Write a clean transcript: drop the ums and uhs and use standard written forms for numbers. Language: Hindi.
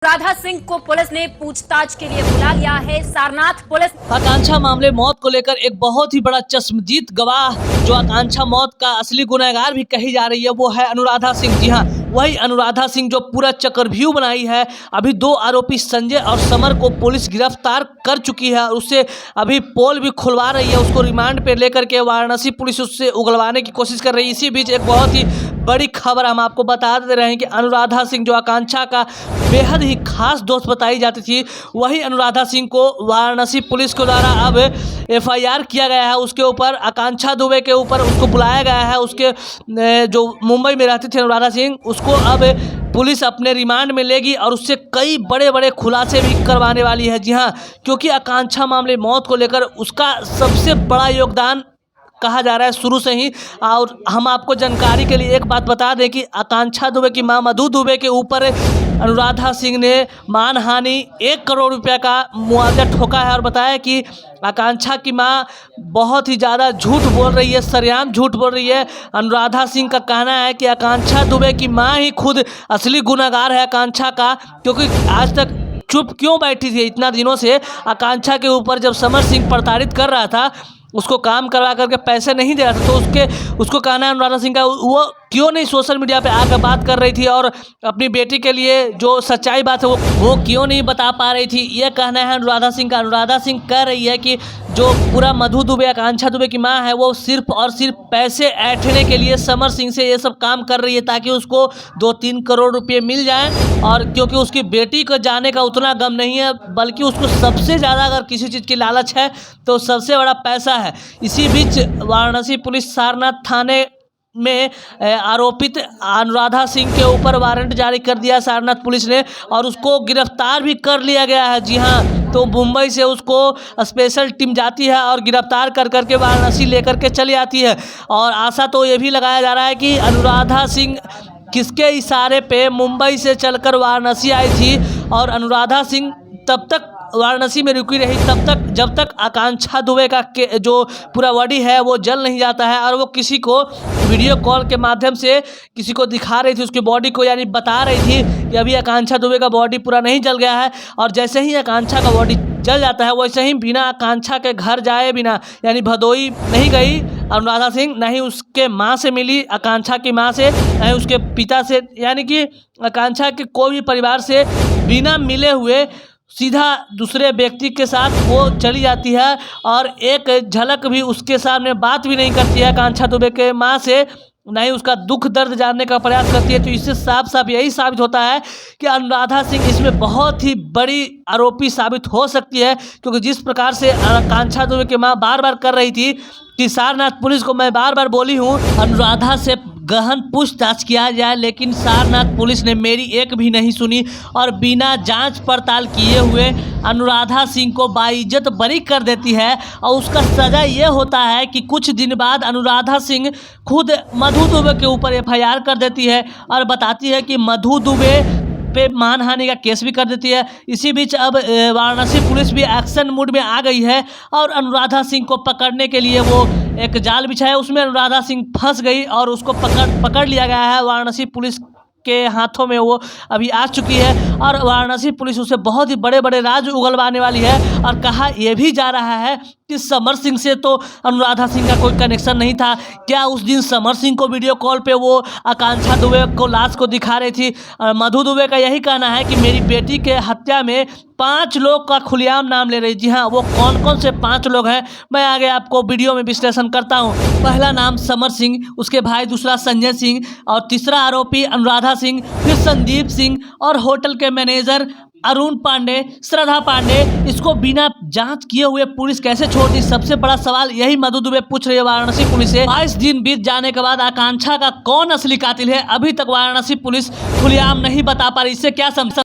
राधा सिंह को पुलिस ने पूछताछ के लिए बुला लिया है। सारनाथ पुलिस आकांक्षा मामले मौत को लेकर एक बहुत ही बड़ा चश्मदीद गवाह जो आकांक्षा मौत का असली गुनहगार भी कही जा रही है वो है अनुराधा सिंह। जी हाँ, वही अनुराधा सिंह जो पूरा चक्रव्यूह बनाई है। अभी दो आरोपी संजय और समर को पुलिस गिरफ्तार कर चुकी है और उससे अभी पोल भी खुलवा रही है। उसको रिमांड पे लेकर के वाराणसी पुलिस उससे उगलवाने की कोशिश कर रही है। इसी बीच एक बहुत ही बड़ी खबर हम आपको बता दे रहे हैं कि अनुराधा सिंह जो आकांक्षा का बेहद ही खास दोस्त बताई जाती थी, वही अनुराधा सिंह को वाराणसी पुलिस के द्वारा अब एफआईआर किया गया है। उसके ऊपर आकांक्षा दुबे के ऊपर उसको बुलाया गया है। उसके जो मुंबई में रहती थी अनुराधा सिंह, उसको अब पुलिस अपने रिमांड में लेगी और उससे कई बड़े बड़े खुलासे भी करवाने वाली है। जी हाँ, क्योंकि आकांक्षा मामले मौत को लेकर उसका सबसे बड़ा योगदान कहा जा रहा है शुरू से ही। और हम आपको जानकारी के लिए एक बात बता दें कि आकांक्षा दुबे की मां मधु दुबे के ऊपर अनुराधा सिंह ने मानहानि 1 करोड़ रुपए का मुआवजा ठोका है और बताया कि आकांक्षा की मां बहुत ही ज़्यादा झूठ बोल रही है, सरेआम झूठ बोल रही है। अनुराधा सिंह का कहना है कि आकांक्षा दुबे की मां ही खुद असली गुनहगार है आकांक्षा का, क्योंकि आज तक चुप क्यों बैठी थी इतना दिनों से। आकांक्षा के ऊपर जब समर सिंह प्रताड़ित कर रहा था, उसको काम करवा करके पैसे नहीं दे रहा था, तो उसको कहना है अनुराधा सिंह का, वो क्यों नहीं सोशल मीडिया पे आकर बात कर रही थी और अपनी बेटी के लिए जो सच्चाई बात है वो क्यों नहीं बता पा रही थी। ये कहना है अनुराधा सिंह का। अनुराधा सिंह कह रही है कि जो पूरा मधु दुबे आकांक्षा दुबे की मां है वो सिर्फ और सिर्फ पैसे ऐंठने के लिए समर सिंह से ये सब काम कर रही है ताकि उसको 2-3 करोड़ रुपये मिल जाएं। और क्योंकि उसकी बेटी को जाने का उतना गम नहीं है, बल्कि उसको सबसे ज़्यादा अगर किसी चीज़ की लालच है तो सबसे बड़ा पैसा है। इसी बीच वाराणसी पुलिस सारनाथ थाने में आरोपित अनुराधा सिंह के ऊपर वारंट जारी कर दिया सारनाथ पुलिस ने और उसको गिरफ्तार भी कर लिया गया है। जी हाँ, तो मुंबई से उसको स्पेशल टीम जाती है और गिरफ्तार कर करके वाराणसी लेकर के चली आती है। और आशा तो ये भी लगाया जा रहा है कि अनुराधा सिंह किसके इशारे पे मुंबई से चलकर वाराणसी आई थी और अनुराधा सिंह तब तक वाराणसी में रुकी रही तब तक जब तक आकांक्षा दुबे का जो पूरा बॉडी है वो जल नहीं जाता है। और वो किसी को वीडियो कॉल के माध्यम से किसी को दिखा रही थी उसकी बॉडी को, यानी बता रही थी कि अभी आकांक्षा दुबे का बॉडी पूरा नहीं जल गया है। और जैसे ही आकांक्षा का बॉडी जल जाता है वैसे ही बिना आकांक्षा के घर जाए बिना, यानी भदोई नहीं गई अनुराधा सिंह, न ही उसके माँ से मिली आकांक्षा की माँ से, न ही उसके पिता से, यानी कि आकांक्षा के कोई भी परिवार से बिना मिले हुए सीधा दूसरे व्यक्ति के साथ वो चली जाती है और एक झलक भी उसके सामने बात भी नहीं करती है आकांक्षा दुबे के माँ से, ना ही उसका दुख दर्द जानने का प्रयास करती है। तो इससे साफ साफ यही साबित होता है कि अनुराधा सिंह इसमें बहुत ही बड़ी आरोपी साबित हो सकती है, क्योंकि जिस प्रकार से आकांक्षा दुबे की माँ बार बार कर रही थी कि सारनाथ पुलिस को मैं बार बार बोली हूँ अनुराधा से गहन पूछताछ किया जाए, लेकिन सारनाथ पुलिस ने मेरी एक भी नहीं सुनी और बिना जांच पड़ताल किए हुए अनुराधा सिंह को बाइज्जत बरी कर देती है। और उसका सजा ये होता है कि कुछ दिन बाद अनुराधा सिंह खुद मधु दुबे के ऊपर एफआईआर कर देती है और बताती है कि मधु दुबे पे मानहानि का केस भी कर देती है। इसी बीच अब वाराणसी पुलिस भी एक्शन मूड में आ गई है और अनुराधा सिंह को पकड़ने के लिए वो एक जाल बिछाया, उसमें अनुराधा सिंह फंस गई और उसको पकड़ लिया गया है। वाराणसी पुलिस के हाथों में वो अभी आ चुकी है और वाराणसी पुलिस उसे बहुत ही बड़े बड़े राज उगलवाने वाली है। और कहा यह भी जा रहा है कि समर सिंह से तो अनुराधा सिंह का कोई कनेक्शन नहीं था। क्या उस दिन समर सिंह को वीडियो कॉल पे वो आकांक्षा दुबे को लाश को दिखा रही थी? मधु दुबे का यही कहना है कि मेरी बेटी के हत्या में 5 लोग का खुलेआम नाम ले रही। जी हाँ, वो कौन कौन से 5 लोग हैं मैं आगे आपको वीडियो में विश्लेषण करता हूँ। पहला नाम समर सिंह, उसके भाई दूसरा संजय सिंह और तीसरा आरोपी अनुराधा सिंह, फिर संदीप सिंह और होटल के मैनेजर अरुण पांडे, श्रद्धा पांडे। इसको बिना जांच किए हुए पुलिस कैसे छोड़ दी? सबसे बड़ा सवाल यही मधु दुबे पूछ रही है वाराणसी पुलिस से। 22 दिन बीत जाने के बाद आकांक्षा का कौन असली कातिल है अभी तक वाराणसी पुलिस खुलेआम नहीं बता पा रही। इससे क्या समझ